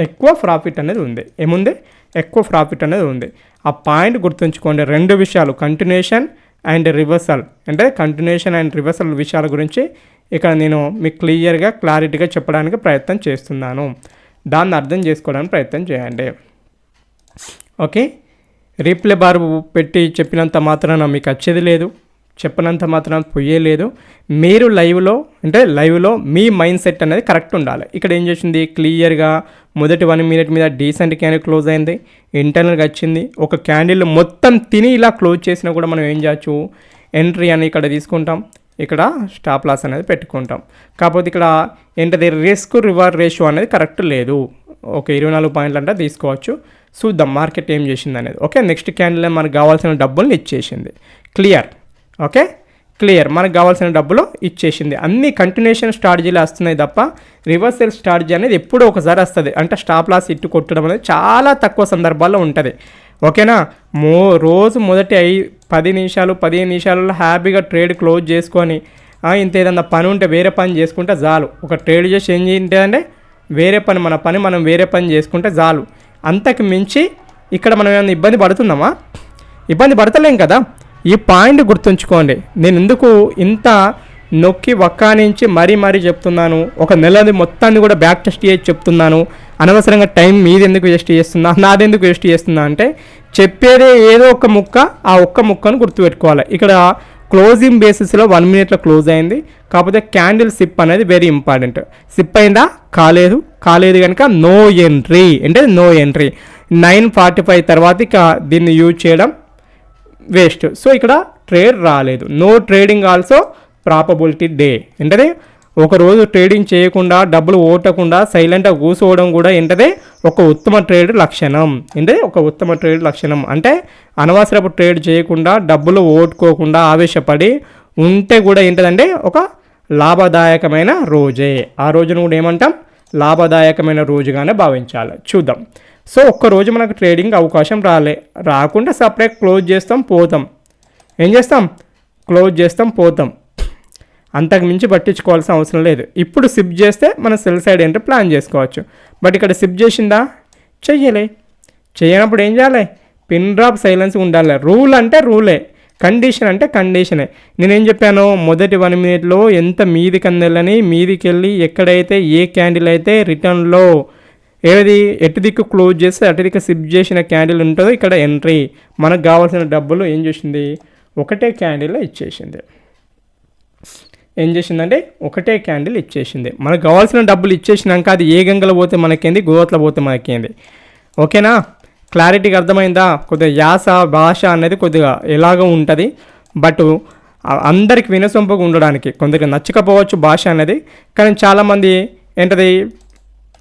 ఎక్కువ ప్రాఫిట్ అనేది ఉంది. ఏముంది, ఎక్కువ ప్రాఫిట్ అనేది ఉంది. ఆ పాయింట్ గుర్తుంచుకోండి. 2 విషయాలు, కంటిన్యూషన్ అండ్ రివర్సల్, అంటే కంటిన్యూషన్ అండ్ రివర్సల్ విషయాల గురించి ఇక్కడ నేను మీకు క్లారిటీగా చెప్పడానికి ప్రయత్నం చేస్తున్నాను. దాన్ని అర్థం చేసుకోవడానికి ప్రయత్నం చేయండి. ఓకే, రీప్లే బార్ పెట్టి చెప్పినంత మాత్రాన మీకు వచ్చేది లేదు, చెప్పినంత మాత్రం పోయేలేదు. మీరు లైవ్లో మీ మైండ్ సెట్ అనేది కరెక్ట్ ఉండాలి. ఇక్కడ ఏం చేసింది, క్లియర్గా మొదటి 1 మినిట్ మీద డీసెంట్ క్యాండిల్ క్లోజ్ అయింది, ఇంటర్నల్గా వచ్చింది. ఒక క్యాండిల్ మొత్తం తిని ఇలా క్లోజ్ చేసినా కూడా మనం ఏం చేయొచ్చు, ఎంట్రీ అని ఇక్కడ తీసుకుంటాం, ఇక్కడ స్టాప్ లాస్ అనేది పెట్టుకుంటాం. కాకపోతే ఇక్కడ ఏంటది, రిస్క్ రివార్డ్ రేషియో అనేది కరెక్ట్ లేదు. ఓకే, 24 పాయింట్లు అంటే తీసుకోవచ్చు. చూద్దాం మార్కెట్ ఏం చేసింది అనేది. ఓకే, నెక్స్ట్ క్యాండిల్ మనకు కావాల్సిన డబ్బుల్ని ఇచ్చేసింది. క్లియర్ మనకు కావాల్సిన డబ్బులు ఇచ్చేసింది. అన్ని కంటిన్యూషన్ స్ట్రాటజీలు వస్తున్నాయి తప్ప రివర్సల్ స్ట్రాటజీ అనేది ఎప్పుడో ఒకసారి వస్తుంది. అంటే స్టాప్ లాస్ ఇట్టు కొట్టడం అనేది చాలా తక్కువ సందర్భాల్లో ఉంటుంది. ఓకేనా, రోజు మొదటి 10 నిమిషాలు 15 నిమిషాలలో హ్యాపీగా ట్రేడ్ క్లోజ్ చేసుకొని ఇంత ఏదన్నా పని ఉంటే వేరే పని చేసుకుంటే చాలు. ఒక ట్రేడ్ చేసి ఏం ఏంటంటే మన పని మనం వేరే పని చేసుకుంటే చాలు. అంతకు మించి ఇక్కడ మనం ఏమైనా ఇబ్బంది పడుతున్నామా? ఇబ్బంది పడతలేం కదా. ఈ పాయింట్ గుర్తుంచుకోండి. నేను ఎందుకు ఇంత నొక్కి వక్కానించి మరీ చెప్తున్నాను, ఒక నెలది మొత్తాన్ని కూడా బ్యాక్ టెస్ట్ చేసి చెప్తున్నాను. అనవసరంగా టైం మీది ఎందుకు వేస్ట్ చేస్తున్నా, నాదెందుకు వేస్ట్ చేస్తున్నా అంటే చెప్పేదే ఏదో ఒక ముక్క, ఆ ఒక్క ముక్కను గుర్తుపెట్టుకోవాలి. ఇక్కడ క్లోజింగ్ బేసిస్లో 1 మినిట్లో క్లోజ్ అయింది. కాకపోతే క్యాండిల్ సిప్ అనేది వెరీ ఇంపార్టెంట్. సిప్ అయిందా, కాలేదు కనుక నో ఎంట్రీ, అంటే నో ఎంట్రీ. 9:45 తర్వాత ఇక దీన్ని యూజ్ చేయడం వేస్ట్. సో ఇక్కడ ట్రేడ్ రాలేదు. No trading also probability day. ఏంటది, ఒకరోజు ట్రేడింగ్ చేయకుండా డబ్బులు ఓటకుండా సైలెంట్గా కూర్చోవడం కూడా ఏంటది ఒక ఉత్తమ ట్రేడ్ లక్షణం. అంటే అనవసరపు ట్రేడ్ చేయకుండా డబ్బులు ఓటుకోకుండా ఆవేశపడి ఉంటే కూడా ఏంటంటే ఒక లాభదాయకమైన రోజే. ఆ రోజును కూడా ఏమంటాం, లాభదాయకమైన రోజుగానే భావించాలి. చూద్దాం. సో ఒక్కరోజు మనకు ట్రేడింగ్ అవకాశం రాకుండా సపరేట్ క్లోజ్ చేస్తాం పోతాం. ఏం చేస్తాం, క్లోజ్ చేస్తాం పోతాం. అంతకు మించి పట్టించుకోవాల్సిన అవసరం లేదు. ఇప్పుడు సిప్ చేస్తే మనం సెల్ సైడ్ ఏంటో ప్లాన్ చేసుకోవచ్చు. బట్ ఇక్కడ సిప్ చేసిందా, చేయనప్పుడు ఏం చేయాలి, పిన్ డ్రాప్ సైలెన్స్ ఉండాలి. రూల్ అంటే రూలే, కండిషన్ అంటే కండిషనే. నేనేం చెప్పాను, మొదటి 1 మినిట్లో ఎంత మీదికి అందలని, మీదికి వెళ్ళి ఎక్కడైతే ఏ క్యాండిల్ అయితే రిటర్న్లో ఎటు దిక్కు క్లోజ్ చేస్తే అటు దిక్కు సిప్ చేసిన క్యాండిల్ ఉంటుందో ఇక్కడ ఎంట్రీ. మనకు కావాల్సిన డబ్బులు ఏం చేసింది, ఒకటే క్యాండిల్లో ఇచ్చేసింది. ఏం చేసిందంటే ఒకటే క్యాండిల్ ఇచ్చేసింది. మనకు కావాల్సిన డబ్బులు ఇచ్చేసినాక అది ఏ గంగలో పోతే మనకేంది, గోవతలో పోతే మనకేంది. ఓకేనా, క్లారిటీగా అర్థమైందా? కొద్దిగా యాస భాష అనేది కొద్దిగా ఎలాగో ఉంటుంది. బట్ అందరికి వినసొంపుగా ఉండడానికి కొందరికి నచ్చకపోవచ్చు భాష అనేది. కానీ చాలామంది ఏంటది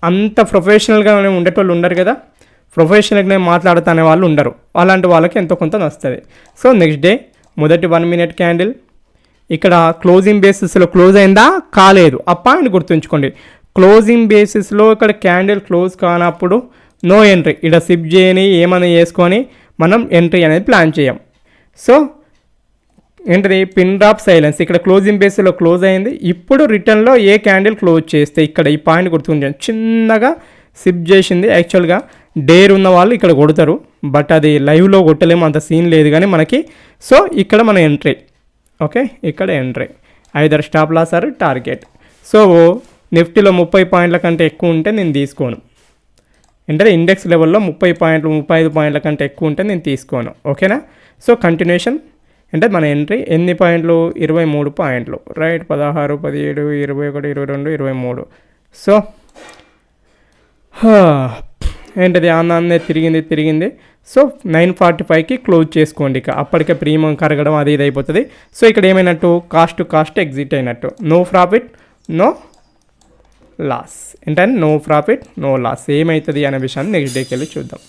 అంత ప్రొఫెషనల్గా ఉండేటోళ్ళు ఉండరు కదా, ప్రొఫెషనల్గానే మాట్లాడుతునే వాళ్ళు ఉండరు. అలాంటి వాళ్ళకి ఎంతో కొంత నస్తుంది. సో నెక్స్ట్ డే మొదటి 1 మినిట్ క్యాండిల్ ఇక్కడ క్లోజింగ్ బేసిస్లో క్లోజ్ అయిందా, కాలేదు. ఆ పాయింట్ గుర్తుంచుకోండి. క్లోజింగ్ బేసిస్లో ఇక్కడ క్యాండిల్ క్లోజ్ కానప్పుడు నో ఎంట్రీ. ఇక్కడ సిప్ చేయని ఏమైనా చేసుకొని మనం ఎంట్రీ అనేది ప్లాన్ చేయం. సో ఏంటది, పిన్ డ్రాప్ సైలెన్స్. ఇక్కడ క్లోజింగ్ బేస్లో క్లోజ్ అయింది. ఇప్పుడు రిటర్న్లో ఏ క్యాండిల్ క్లోజ్ చేస్తే ఇక్కడ ఈ పాయింట్ గుర్తుంచండి. చిన్నగా సిప్ చేసింది. యాక్చువల్గా డేర్ ఉన్న వాళ్ళు ఇక్కడ కొడతారు, బట్ అది లైవ్లో కొట్టలేము, అంత సీన్ లేదు కానీ మనకి. సో ఇక్కడ మన ఎంట్రీ. ఓకే, ఇక్కడ entry either stop loss or target. So నిఫ్టీలో 30 పాయింట్ల కంటే ఎక్కువ ఉంటే నేను తీసుకోను. అంటే ఇండెక్స్ లెవెల్లో 30 పాయింట్లు 35 పాయింట్ల కంటే ఎక్కువ ఉంటే నేను తీసుకోను. ఓకేనా, సో కంటిన్యూషన్ అంటే మన ఎంట్రీ ఎన్ని పాయింట్లు 23 పాయింట్లు రైట్ 16 17 21 22 23 సో ఏంటది అన్నే తిరిగింది సో 945కి క్లోజ్ చేసుకోండి ఇక అప్పటికే ప్రీమియం కరగడం అది ఇది అయిపోతుంది సో ఇక్కడ ఏమైనట్టు కాస్ట్ ఎగ్జిట్ అయినట్టు నో ప్రాఫిట్ నో లాస్ ఏంటంటే నో ప్రాఫిట్ నో లాస్ ఏమవుతుంది అనే విషయాన్ని నెక్స్ట్ డేకి వెళ్ళి చూద్దాం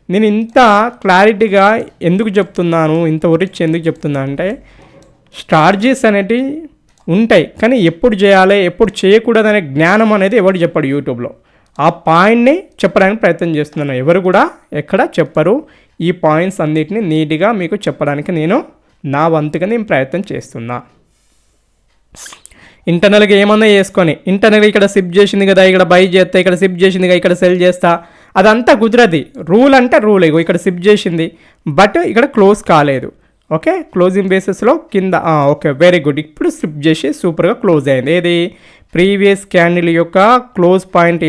నేను ఇంత క్లారిటీగా ఎందుకు చెప్తున్నాను ఇంత ఒరిచి ఎందుకు చెప్తున్నాను అంటే స్ట్రాటజీస్ అనేటివి ఉంటాయి కానీ ఎప్పుడు చేయాలి ఎప్పుడు చేయకూడదు అనే జ్ఞానం అనేది ఎవరు చెప్పాడు యూట్యూబ్లో ఆ పాయింట్ని చెప్పడానికి ప్రయత్నం చేస్తున్నాను ఎవరు కూడా ఎక్కడ చెప్పరు ఈ పాయింట్స్ అన్నిటిని నీట్గా మీకు చెప్పడానికి నేను నా వంతుగా నేను ప్రయత్నం చేస్తున్నా ఇంటర్నల్గా ఏమన్నా చేసుకొని ఇంటర్నల్గా ఇక్కడ సిప్ చేసింది కదా ఇక్కడ బై చేస్తా ఇక్కడ సిప్ చేసింది కదా ఇక్కడ సెల్ చేస్తా అదంతా కుదరది రూల్ అంటే రూల్ ఇగో ఇక్కడ సిప్ చేసింది బట్ ఇక్కడ క్లోజ్ కాలేదు ఓకే క్లోజింగ్ బేసిస్లో కింద ఓకే వెరీ గుడ్ ఇప్పుడు సిప్ చేసి సూపర్గా క్లోజ్ అయింది ఏది ప్రీవియస్ క్యాండిల్ యొక్క క్లోజ్ పాయింట్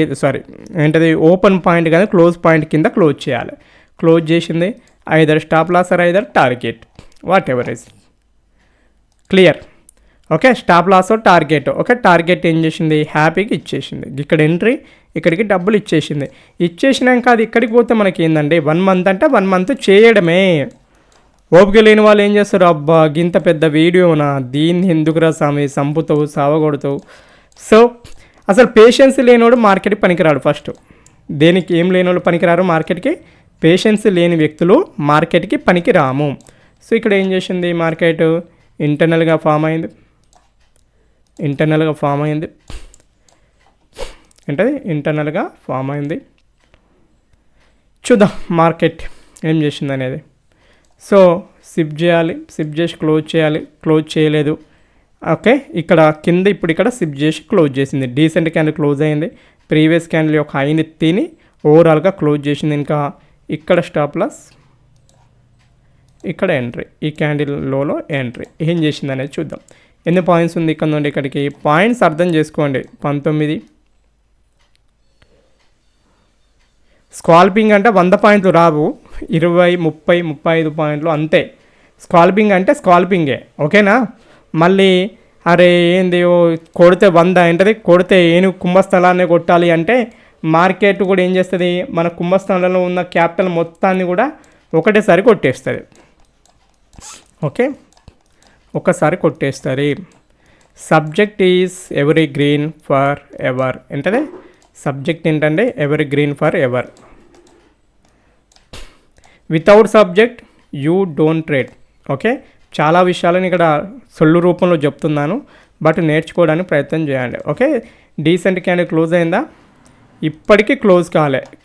ఏంటది ఓపెన్ పాయింట్ కానీ క్లోజ్ పాయింట్ కింద క్లోజ్ చేయాలి క్లోజ్ చేసింది either stop loss or either target whatever is clear okay stop loss target okay target ఏం చేసింది హ్యాపీగా ఇచ్చేసింది ఇక్కడ ఎంట్రీ ఇక్కడికి డబ్బులు ఇచ్చేసినాక అది ఇక్కడికి పోతే మనకి ఏంటంటే 1 మంత్ అంటే 1 మంత్ చేయడమే ఓపిక లేని వాళ్ళు ఏం చేస్తారు అబ్బా గింత పెద్ద వీడియోనా దీన్ని ఎందుకురా స్వామి సంపుతావు సావగొడతావు సో అసలు పేషెన్స్ లేనివాడు మార్కెట్కి పనికిరాడు ఫస్ట్ దేనికి ఏం లేనివాళ్ళు పనికిరారు మార్కెట్కి పేషెన్స్ లేని వ్యక్తులు మార్కెట్కి పనికిరాము సో ఇక్కడ ఏం చేసింది మార్కెట్ ఇంటర్నల్గా ఫామ్ అయింది ఏంటది ఇంటర్నల్గా ఫామ్ అయింది చూద్దాం మార్కెట్ ఏం చేసింది అనేది సో సిప్ చేసి క్లోజ్ చేయలేదు ఓకే ఇక్కడ కింద ఇప్పుడు ఇక్కడ సిప్ చేసి క్లోజ్ చేసింది డీసెంట్ క్యాండిల్ క్లోజ్ అయింది ప్రీవియస్ క్యాండిల్ యొక్క హైని తిని ఓవరాల్గా క్లోజ్ చేసింది ఇంకా ఇక్కడ స్టాప్ లాస్ ఇక్కడ ఎంట్రీ ఈ క్యాండిల్ లోలో ఎంట్రీ ఏం చేసింది అనేది చూద్దాం ఎన్ని పాయింట్స్ ఉంది ఇక్కడ నుండి ఇక్కడికి పాయింట్స్ అర్థం చేసుకోండి 19 స్కాల్పింగ్ అంటే 100 పాయింట్లు రావు 20 30 35 పాయింట్లు అంతే స్కాల్పింగ్ అంటే స్కాల్పింగే ఓకేనా మళ్ళీ అరే ఏంది కొడితే 100 ఏంటది కొడితే కుంభస్థలాన్ని కొట్టాలి అంటే మార్కెట్ కూడా ఏం చేస్తుంది మన కుంభస్థలంలో ఉన్న క్యాపిటల్ మొత్తాన్ని కూడా ఒకటేసారి కొట్టేస్తుంది ఓకే ఒకసారి కొట్టేస్తారు subject is every green for ever ఏంటది సబ్జెక్ట్ ఏంటంటే every green for ever without subject you don't trade okay చాలా విషయాలను ఇక్కడ సొల్లు రూపంలో చెప్తున్నాను బట్ నేర్చుకోవడానికి ప్రయత్నం చేయండి ఓకే డీసెంట్ క్యాండిల్ క్లోజ్ అయిందా ఇప్పటికీ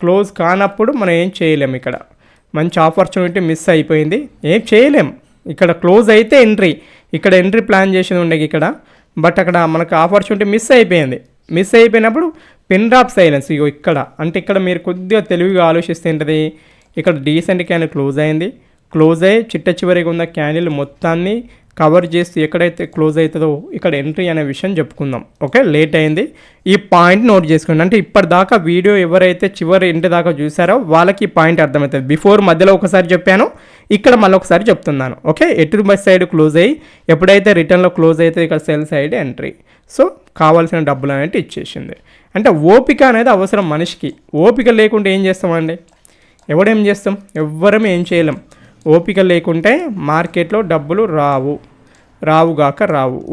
క్లోజ్ కానప్పుడు మనం ఏం చేయలేము ఇక్కడ మంచి ఆపర్చునిటీ మిస్ అయిపోయింది ఏం చేయలేం ఇక్కడ క్లోజ్ అయితే ఇక్కడ ఎంట్రీ ప్లాన్ చేసేది ఉండే ఇక్కడ బట్ అక్కడ మనకు ఆపర్చునిటీ మిస్ అయిపోయినప్పుడు పిన్ డ్రాప్ సైలెన్స్ ఇగో ఇక్కడ అంటే ఇక్కడ మీరు కొద్దిగా తెలివిగా ఆలోచిస్తే ఏంటది ఇక్కడ డీసెంట్ క్యాండిల్ క్లోజ్ అయ్యి చివరిగా ఉన్న క్యాండిల్ మొత్తాన్ని కవర్ చేసి ఎక్కడైతే క్లోజ్ అవుతుందో ఇక్కడ ఎంట్రీ అనే విషయం చెప్పుకుందాం ఓకే లేట్ అయింది ఈ పాయింట్ నోట్ చేసుకోండి అంటే ఇప్పటిదాకా వీడియో ఎవరైతే చివరి ఇంటి దాకా చూసారో వాళ్ళకి ఈ పాయింట్ అర్థమవుతుంది బిఫోర్ మధ్యలో ఒకసారి చెప్పాను ఇక్కడ మళ్ళీ ఒకసారి చెప్తున్నాను ఓకే ఎటు బై సైడ్ క్లోజ్ అయ్యి ఎప్పుడైతే రిటర్న్లో క్లోజ్ అయితే ఇక్కడ సెల్ సైడ్ ఎంట్రీ సో కావాల్సిన డబ్బులు అనేది ఇచ్చేసింది అంటే ఓపిక అనేది అవసరం మనిషికి ఓపిక లేకుంటే ఏం చేస్తామండి ఎవడేం చేస్తాం ఎవ్వరం ఏం చేయలేం ఓపిక లేకుంటే మార్కెట్లో డబ్బులు రావుగాక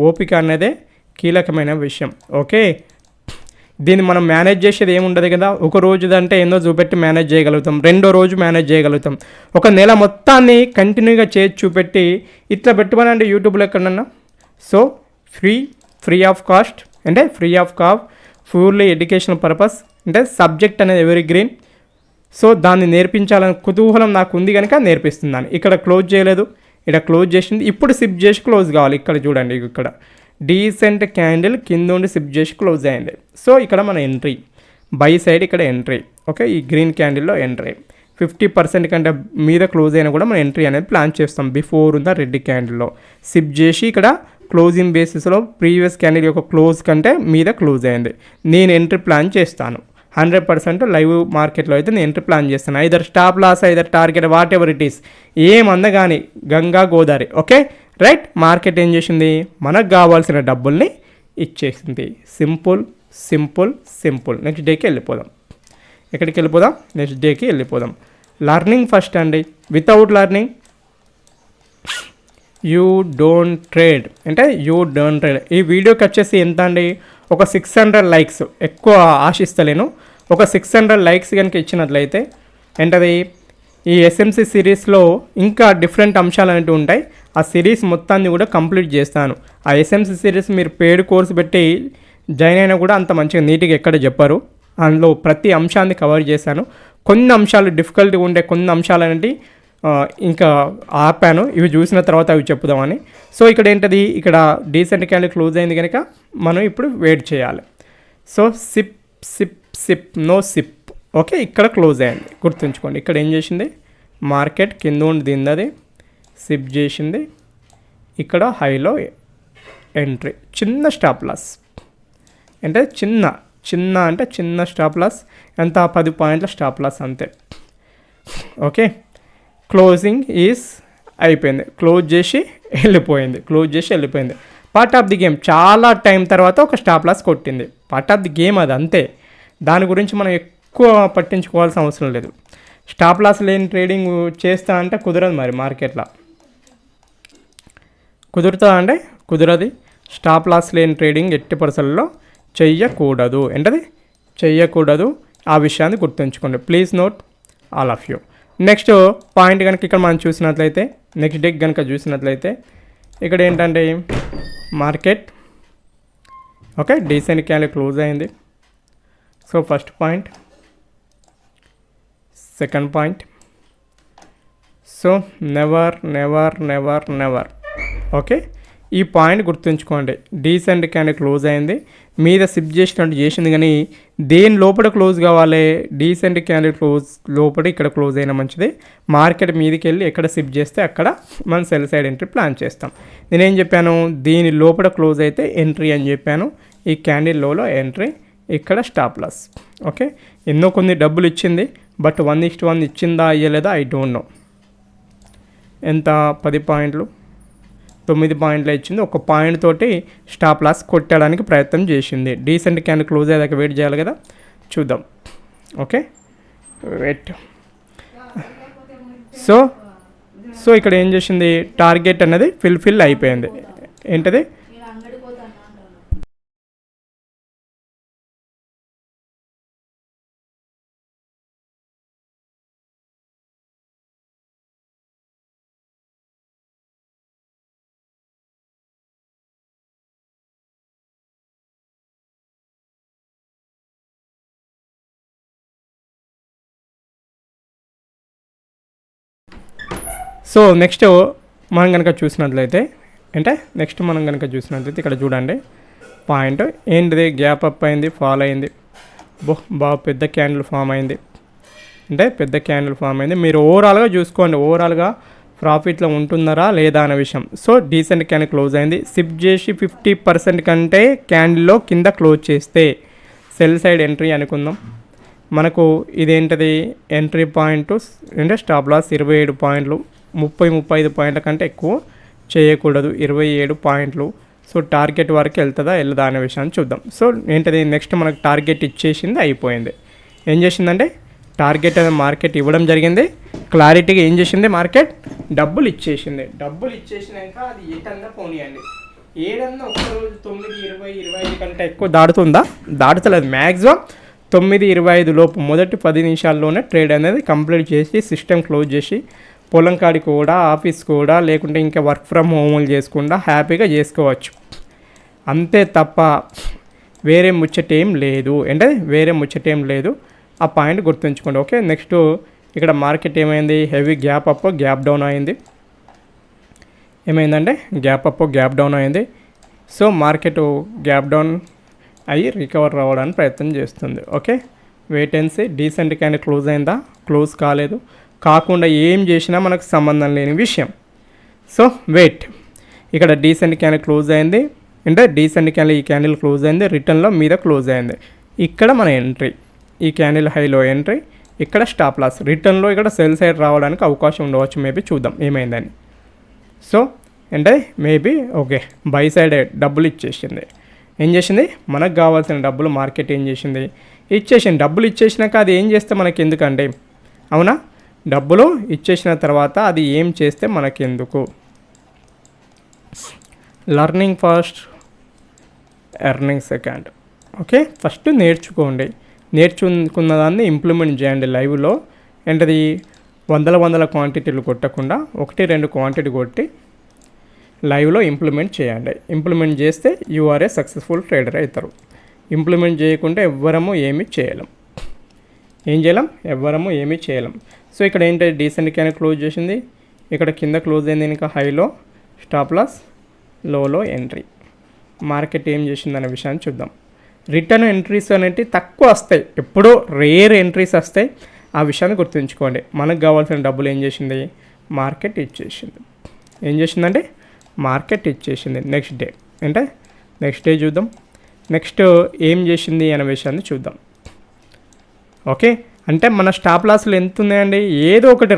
ఓపిక అనేదే కీలకమైన విషయం ఓకే దీన్ని మనం మేనేజ్ చేసేది ఏముండదు కదా ఒక రోజుదంటే ఎన్నో చూపెట్టి మేనేజ్ చేయగలుగుతాం రెండో రోజు మేనేజ్ చేయగలుగుతాం ఒక నెల మొత్తాన్ని కంటిన్యూగా చేసి చూపెట్టి ఇట్లా పెట్టుకోనండి యూట్యూబ్లో ఎక్కడన్నా సో ఫ్రీ ఆఫ్ కాస్ట్ అంటే ప్యూర్లీ ఎడ్యుకేషనల్ పర్పస్ అంటే సబ్జెక్ట్ అనేది ఎవరీ గ్రీన్ సో దాన్ని నేర్పించాలని కుతూహలం నాకు ఉంది కనుక నేర్పిస్తున్నాను ఇక్కడ క్లోజ్ చేయలేదు ఇక్కడ క్లోజ్ చేసింది ఇప్పుడు సిప్ చేసి క్లోజ్ కావాలి ఇక్కడ చూడండి ఇక్కడ డీసెంట్ క్యాండిల్ కింద ఉండి సిప్ చేసి క్లోజ్ అయింది సో ఇక్కడ మన ఎంట్రీ బై సైడ్ ఇక్కడ ఎంట్రీ ఓకే ఈ గ్రీన్ క్యాండిల్లో ఎంట్రీ 50% కంటే మీద క్లోజ్ అయినా కూడా మనం ఎంట్రీ అనేది ప్లాన్ చేస్తాం బిఫోర్ ఉన్న రెడ్ క్యాండిల్లో సిప్ చేసి ఇక్కడ క్లోజింగ్ బేసిస్లో ప్రీవియస్ క్యాండిల్ యొక్క క్లోజ్ కంటే మీద క్లోజ్ అయింది నేను ఎంట్రీ ప్లాన్ చేస్తాను 100% లైవ్ మార్కెట్లో అయితే నేను ఎంట్రీ ప్లాన్ చేస్తాను. Either stop loss, either target, whatever it is, ఏమందా కానీ Ganga Godavari. Okay right. Market ఏం చేసింది, మనకు కావాల్సిన డబ్బుల్ని ఇచ్చేసింది. Simple simple simple. నెక్స్ట్ డేకి వెళ్ళిపోదాం. ఎక్కడికి వెళ్ళిపోదాం, నెక్స్ట్ డేకి వెళ్ళిపోదాం. లర్నింగ్ ఫస్ట్ అండి. Without learning you don't trade, అంటే యూ డోంట్ ట్రేడ్. ఈ వీడియోకి వచ్చేసి ఎంత అండి, ఒక 600 లైక్స్, ఎక్కువ ఆశిస్తలేను. ఒక 600 లైక్స్ కనుక ఇచ్చినట్లయితే ఏంటది, ఈ ఎస్ఎంసి సిరీస్లో ఇంకా డిఫరెంట్ అంశాలు అనేవి ఉంటాయి. ఆ సిరీస్ మొత్తాన్ని కూడా కంప్లీట్ చేస్తాను. ఆ ఎస్ఎంసి సిరీస్ మీరు పెయిడ్ కోర్స్ పెట్టి జాయిన్ అయినా కూడా అంత మంచిగా నీట్గా ఎక్కడ చెప్పారు. అందులో ప్రతి అంశాన్ని కవర్ చేశాను. కొన్ని అంశాలు డిఫికల్ట్గా ఉండే కొన్ని అంశాలు అనేవి ఇంకా ఆపాను, ఇవి చూసిన తర్వాత అవి చెప్పుదామని. సో ఇక్కడ ఏంటది, ఇక్కడ డీసెంట్ క్యాండిల్ క్లోజ్ అయింది కనుక మనం ఇప్పుడు వెయిట్ చేయాలి. So sip sip sip no sip. Okay, ఇక్కడ క్లోజ్ అయింది గుర్తుంచుకోండి. ఇక్కడ ఏం చేసింది, మార్కెట్ కింద ఉండి దిందది, సిప్ చేసింది, ఇక్కడ హైలో ఎంట్రీ, చిన్న స్టాప్ లాస్, అంటే చిన్న స్టాప్ లాస్, ఎంత 10 పాయింట్ల స్టాప్ లాస్ అంతే. ఓకే, క్లోజింగ్ ఈజ్ అయిపోయింది, క్లోజ్ చేసి వెళ్ళిపోయింది. Part of the game. చాలా టైం తర్వాత ఒక స్టాప్ లాస్ కొట్టింది, పార్ట్ ఆఫ్ ది గేమ్ అది అంతే. దాని గురించి మనం ఎక్కువ పట్టించుకోవాల్సిన అవసరం లేదు. స్టాప్ లాస్ లేని ట్రేడింగ్ చేస్తా అంటే కుదరదు, మరి మార్కెట్లో కుదురుతా అంటే కుదరది. స్టాప్ లాస్ లేని ట్రేడింగ్ ఎట్టి పరిస్థితుల్లో చెయ్యకూడదు, చెయ్యకూడదు. ఆ విషయాన్ని గుర్తుంచుకోండి. Please note all of you. Next point కనుక ఇక్కడ మనం చూసినట్లయితే, నెక్స్ట్ డే కనుక చూసినట్లయితే ఇక్కడ ఏంటంటే market okay decent candle close అయింది. So first point. Second point, so never okay, ఈ పాయింట్ గుర్తుంచుకోండి. డీసెంట్ క్యాండిల్ క్లోజ్ అయింది, మీద సిప్ చేసినట్టు చేసింది, కానీ దేని లోపల క్లోజ్ కావాలి, డీసెంట్ క్యాండిల్ క్లోజ్ లోపల ఇక్కడ క్లోజ్ అయినా మంచిది. మార్కెట్ మీదకి వెళ్ళి ఎక్కడ సిప్ చేస్తే అక్కడ మనం సెల్ సైడ్ ఎంట్రీ ప్లాన్ చేస్తాం. నేనేం చెప్పాను, దీని లోపల క్లోజ్ అయితే ఎంట్రీ అని చెప్పాను. ఈ క్యాండిల్ లోలో ఎంట్రీ, ఇక్కడ స్టాప్ లాస్. ఓకే, ఎన్నో కొన్ని డబ్బులు ఇచ్చింది, బట్ 1:1 ఇచ్చిందా అయ్యలేదా ఐ డోంట్ నో. ఎంత 10 పాయింట్లు 9 పాయింట్లు ఇచ్చింది. ఒక పాయింట్ తోటి స్టాప్ లాస్ కొట్టడానికి ప్రయత్నం చేసింది. డీసెంట్ క్యాండిల్ క్లోజ్ అయ్యేదాకా వెయిట్ చేయాలి కదా, చూద్దాం. Okay wait. సో ఇక్కడ ఏం చేసింది, టార్గెట్ అనేది ఫిల్ అయిపోయింది. ఏంటది, సో నెక్స్ట్ మనం కనుక చూసినట్లయితే ఇక్కడ చూడండి పాయింట్ ఏంటిది, గ్యాప్ అప్ అయింది, ఫాల్ అయింది, బాగా పెద్ద క్యాండిల్ ఫామ్ అయింది. మీరు ఓవరాల్గా చూసుకోండి, ఓవరాల్గా ప్రాఫిట్లో ఉంటున్నారా లేదా అనే విషయం. సో డీసెంట్ క్యాండిల్ క్లోజ్ అయింది, సిప్ చేసి 50% కంటే క్యాండిల్లో కింద క్లోజ్ చేస్తే సెల్ సైడ్ ఎంట్రీ అనుకుందాం. మనకు ఇదేంటిది, ఎంట్రీ పాయింట్ అంటే స్టాప్ లాస్ 27 పాయింట్లు, 30-35 పాయింట్ల కంటే ఎక్కువ చేయకూడదు, 27 పాయింట్లు. సో టార్గెట్ వరకు వెళ్తుందా వెళ్ళదా అనే విషయాన్ని చూద్దాం. సో ఏంటది, నెక్స్ట్ మనకు టార్గెట్ ఇచ్చేసింది, అయిపోయింది. ఏం చేసిందంటే టార్గెట్ అనేది మార్కెట్ ఇవ్వడం జరిగింది. క్లారిటీగా ఏం చేసింది, మార్కెట్ డబ్బులు ఇచ్చేసినాక అది ఏటన్నా పోనీయండి, ఏడన్నా ఒక్కరోజు 9:20-25 కంటే ఎక్కువ దాటుతలేదు. మ్యాక్సిమం 9:25 లోపు మొదటి 10 నిమిషాల్లోనే ట్రేడ్ అనేది కంప్లీట్ చేసి సిస్టమ్ క్లోజ్ చేసి పొలం కాడికి కూడా, ఆఫీస్ కూడా, లేకుంటే ఇంకా వర్క్ ఫ్రమ్ హోమ్లు చేసుకుండా హ్యాపీగా చేసుకోవచ్చు. అంతే తప్ప వేరే ముచ్చటేం లేదు. ఆ పాయింట్ గుర్తుంచుకోండి. ఓకే, నెక్స్ట్ ఇక్కడ మార్కెట్ ఏమైంది, heavy gap up gap down అయింది. గ్యాప్ డౌన్ అయింది. సో మార్కెట్ గ్యాప్ డౌన్ అయ్యి రికవర్ రావడానికి ప్రయత్నం చేస్తుంది. Okay, wait and see. Decent candle close అయిందా, క్లోజ్ కాలేదు, కాకుండా ఏం చేసినా మనకు సంబంధం లేని విషయం. So wait. ఇక్కడ డీసెంట్ క్యాండిల్ క్లోజ్ అయింది, అంటే డీసెంట్ క్యాండిల్ ఈ క్యాండిల్ క్లోజ్ అయింది, రిటర్న్లో మీద క్లోజ్ అయింది. ఇక్కడ మన ఎంట్రీ ఈ క్యాండిల్ హైలో ఎంట్రీ, ఇక్కడ స్టాప్ లాస్. రిటర్న్లో ఇక్కడ సెల్ సైడ్ రావడానికి అవకాశం ఉండవచ్చు, మేబీ చూద్దాం ఏమైందని. సో అంటే మేబీ ఓకే బై సైడ్ డబ్బులు ఇచ్చేసింది. ఏం చేసింది, మనకు కావాల్సిన డబ్బులు మార్కెట్ ఏం చేసింది, ఇచ్చేసింది. డబ్బులు ఇచ్చేసినాక అది ఏం చేస్తే మనకి ఎందుకండి, అవునా? డబ్బులు ఇచ్చేసిన తర్వాత అది ఏం చేస్తే మనకి ఎందుకు? Learning first, earning second. Okay, first నేర్చుకోండి. నేర్చుకున్న దాన్ని ఇంప్లిమెంట్ చేయండి లైవ్లో. ఏంటది, వందల క్వాంటిటీలు కొట్టకుండా 1-2 క్వాంటిటీ కొట్టి లైవ్లో ఇంప్లిమెంట్ చేయండి. ఇంప్లిమెంట్ చేస్తే యూఆర్ఏ సక్సెస్ఫుల్ ట్రేడర్ అవుతారు. ఇంప్లిమెంట్ చేయకుంటే ఎవ్వరము ఏమీ చేయలేం. ఏం చేయలేం, ఎవ్వరము ఏమీ చేయలేం. సో ఇక్కడ ఏంటి, డీసెంట్ క్యాన్ క్లోజ్ చేసింది, ఇక్కడ కింద క్లోజ్ అయింది, ఇంకా హైలో స్టాప్ లాస్, లోలో ఎంట్రీ. మార్కెట్ ఏం చేసిందనే విషయాన్ని చూద్దాం. రిటర్న్ ఎంట్రీస్ అనేవి తక్కువ వస్తాయి, ఎప్పుడో రేర్ ఎంట్రీస్ వస్తాయి. ఆ విషయాన్ని గుర్తుంచుకోండి. మనకు కావాల్సిన డబ్బులు ఏం చేసింది, మార్కెట్ ఇచ్చేసింది. ఏం చేసిందంటే మార్కెట్ ఇచ్చేసింది. నెక్స్ట్ డే అంటే నెక్స్ట్ డే చూద్దాం. నెక్స్ట్ ఏం చేసింది అనే విషయాన్ని చూద్దాం. ఓకే, అంటే మన స్టాప్ లాస్లు ఎంత ఉన్నాయండి, ఏదో ఒకటి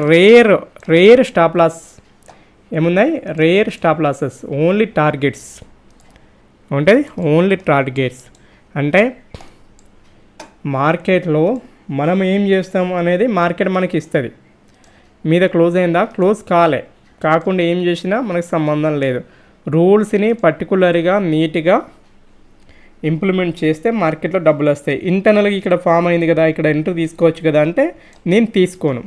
రేర్ స్టాప్ లాస్ ఏమున్నాయి, rare stop losses, only targets ఉంటుంది. ఓన్లీ టార్గెట్స్ అంటే మార్కెట్లో మనం ఏం చేస్తాం అనేది మార్కెట్ మనకి ఇస్తుంది. మీద క్లోజ్ అయిందా, క్లోజ్ కాకుండా ఏం చేసినా మనకు సంబంధం లేదు. రూల్స్ని పర్టికులర్గా నీట్గా ఇంప్లిమెంట్ చేస్తే మార్కెట్లో డబ్బులు వస్తాయి. ఇంటర్నల్గా ఇక్కడ ఫామ్ అయింది కదా, ఇక్కడ ఎంట్రీ తీసుకోవచ్చు కదా అంటే నేను తీసుకోను,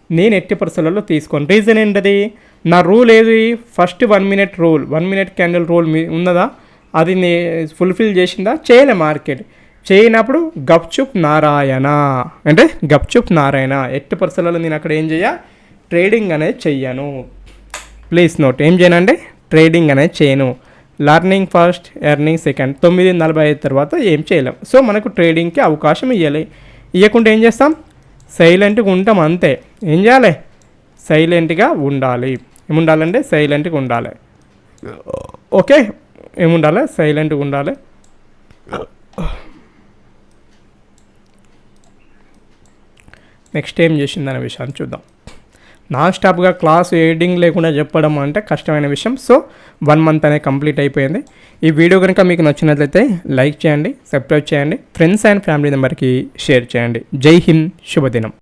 నేను ఎట్టి పరిస్థితులలో తీసుకోను. రీజన్ ఏంటది, నా రూల్ ఏది, first 1 minute rule, 1 minute candle rule ఉన్నదా, అది ఫుల్ఫిల్ చేసిందా, చేయలే. మార్కెట్ చేయనప్పుడు గప్చుప్ నారాయణ అంటే గప్చుప్ నారాయణ. ఎట్టి పరిస్థితులలో నేను అక్కడ ఏం ట్రేడింగ్ అనేది చెయ్యను. ప్లీజ్ నోట్, ఏం చేయనండి, ట్రేడింగ్ అనేది చేయను. Learning first, earning second. 9:45 తర్వాత ఏం చేయలేం. సో మనకు ట్రేడింగ్కి అవకాశం ఇవ్వకుండా ఏం చేస్తాం, సైలెంట్గా ఉంటాం అంతే. ఏం చేయాలి, సైలెంట్గా ఉండాలి. ఏముండాలంటే సైలెంట్గా ఉండాలి. ఓకే, ఏముండాలి, సైలెంట్గా ఉండాలి. నెక్స్ట్ ఏం చేసిందనే విషయాన్ని చూద్దాం. నాన్ స్టాప్గా క్లాస్ ఎడిటింగ్ లేకుండా చెప్పడం అంటే కష్టమైన విషయం. సో 1 మంత్ అనేది కంప్లీట్ అయిపోయింది. ఈ వీడియో కనుక మీకు నచ్చినట్లయితే లైక్ చేయండి, సబ్స్క్రైబ్ చేయండి, ఫ్రెండ్స్ అండ్ ఫ్యామిలీ మెంబర్కి షేర్ చేయండి. జై హింద్, శుభదినం.